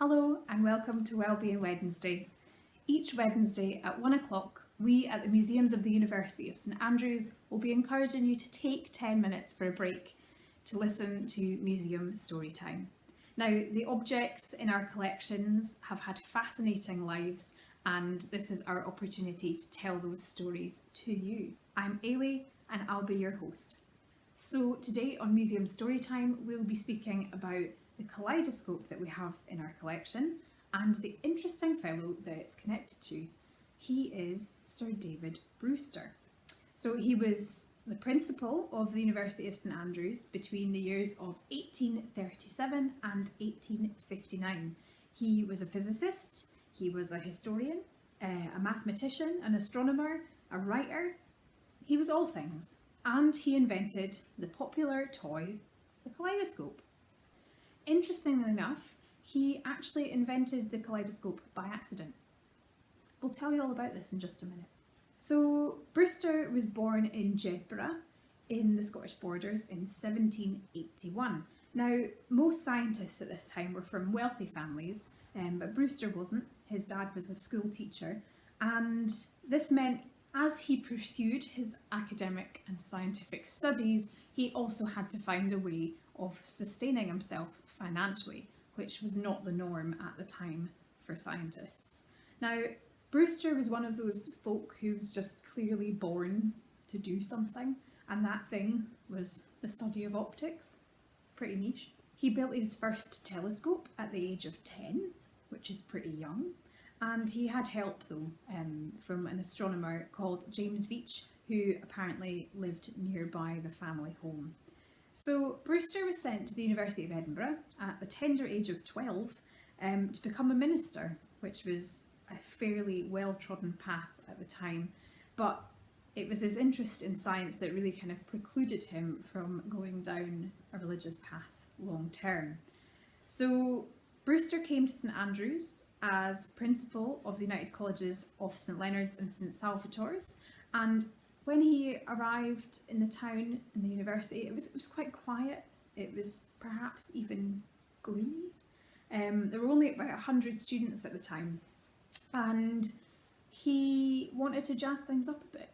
Hello and welcome to Wellbeing Wednesday. Each Wednesday at 1 o'clock, we at the Museums of the University of St Andrews will be encouraging you to take 10 minutes for a break to listen to museum story time. Now, the objects in our collections have had fascinating lives, and this is our opportunity to tell those stories to you. I'm Ailey and I'll be your host. So today on Museum Storytime, we'll be speaking about the kaleidoscope that we have in our collection and the interesting fellow that it's connected to. He is Sir David Brewster. So he was the principal of the University of St Andrews between the years of 1837 and 1859. He was a physicist, he was a historian, a mathematician, an astronomer, a writer. He was all things. And he invented the popular toy, the kaleidoscope. Interestingly enough, he actually invented the kaleidoscope by accident. We'll tell you all about this in just a minute. So Brewster was born in Jedburgh in the Scottish Borders in 1781. Now, most scientists at this time were from wealthy families, but Brewster wasn't. His dad was a school teacher, and this meant as he pursued his academic and scientific studies, he also had to find a way of sustaining himself financially, which was not the norm at the time for scientists. Now, Brewster was one of those folk who was just clearly born to do something, and that thing was the study of optics. Pretty niche. He built his first telescope at the age of 10, which is pretty young. And he had help though from an astronomer called James Veitch, who apparently lived nearby the family home. So Brewster was sent to the University of Edinburgh at the tender age of 12 to become a minister, which was a fairly well-trodden path at the time. But it was his interest in science that really kind of precluded him from going down a religious path long term. So Brewster came to St Andrews as principal of the United Colleges of St Leonard's and St Salvator's, and when he arrived in the town in the university, it was quite quiet. It was perhaps even gloomy. There were only about 100 students at the time, and he wanted to jazz things up a bit.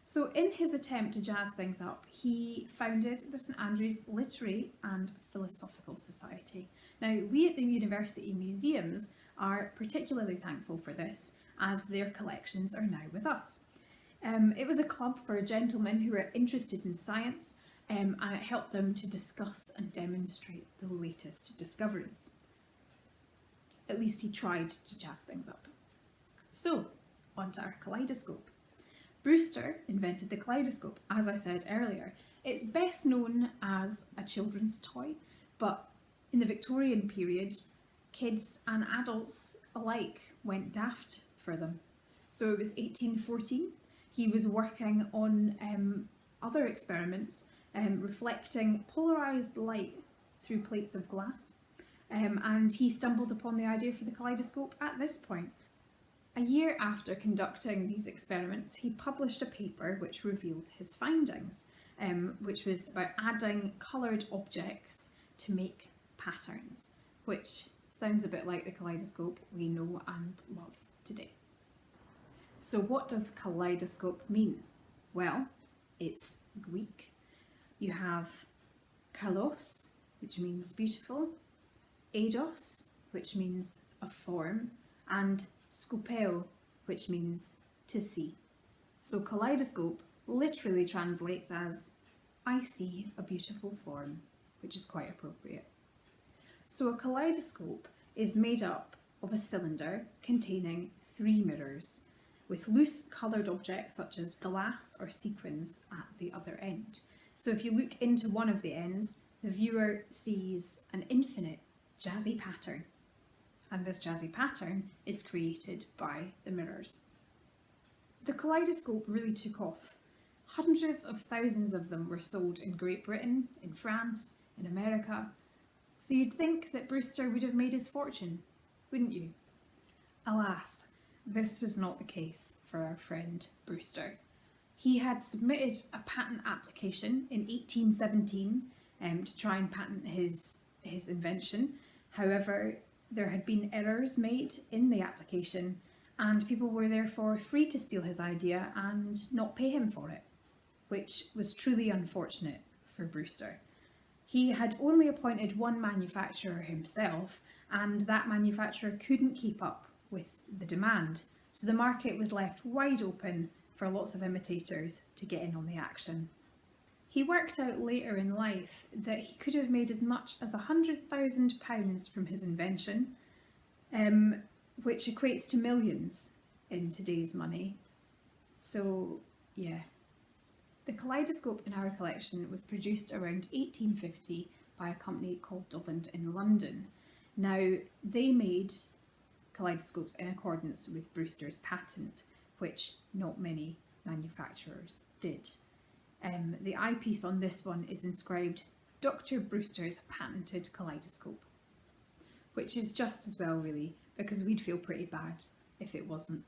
So in his attempt to jazz things up, he founded the St Andrews Literary and Philosophical Society. Now, we at the University Museums are particularly thankful for this, as their collections are now with us. It was a club for gentlemen who were interested in science, and it helped them to discuss and demonstrate the latest discoveries. At least he tried to jazz things up. So, onto our kaleidoscope. Brewster invented the kaleidoscope, as I said earlier. It's best known as a children's toy, but in the Victorian period, kids and adults alike went daft for them. So it was 1814. He was working on other experiments reflecting polarised light through plates of glass, and he stumbled upon the idea for the kaleidoscope at this point. A year after conducting these experiments, he published a paper which revealed his findings, which was about adding coloured objects to make patterns, which sounds a bit like the kaleidoscope we know and love today. So what does kaleidoscope mean? Well, it's Greek. You have kalos, which means beautiful, eidos, which means a form, and skopeo, which means to see. So kaleidoscope literally translates as I see a beautiful form, which is quite appropriate. So a kaleidoscope is made up of a cylinder containing 3 mirrors, with loose coloured objects such as glass or sequins at the other end. So if you look into one of the ends, the viewer sees an infinite jazzy pattern, and this jazzy pattern is created by the mirrors. The kaleidoscope really took off. Hundreds of thousands of them were sold in Great Britain, in France, in America. So you'd think that Brewster would have made his fortune, wouldn't you? Alas, this was not the case for our friend Brewster. He had submitted a patent application in 1817 to try and patent his invention. However, there had been errors made in the application, and people were therefore free to steal his idea and not pay him for it, which was truly unfortunate for Brewster. He had only appointed one manufacturer himself, and that manufacturer couldn't keep up with the demand, so the market was left wide open for lots of imitators to get in on the action. He worked out later in life that he could have made as much as £100,000 from his invention, which equates to millions in today's money. So, yeah. The Kaleidoscope in our collection was produced around 1850 by a company called Dulland in London. Now, they made kaleidoscopes in accordance with Brewster's patent, which not many manufacturers did. The eyepiece on this one is inscribed Dr. Brewster's patented kaleidoscope, which is just as well really, because we'd feel pretty bad if it wasn't.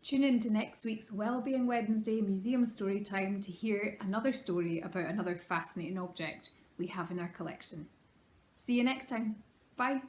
Tune in to next week's Wellbeing Wednesday Museum Storytime to hear another story about another fascinating object we have in our collection. See you next time. Bye.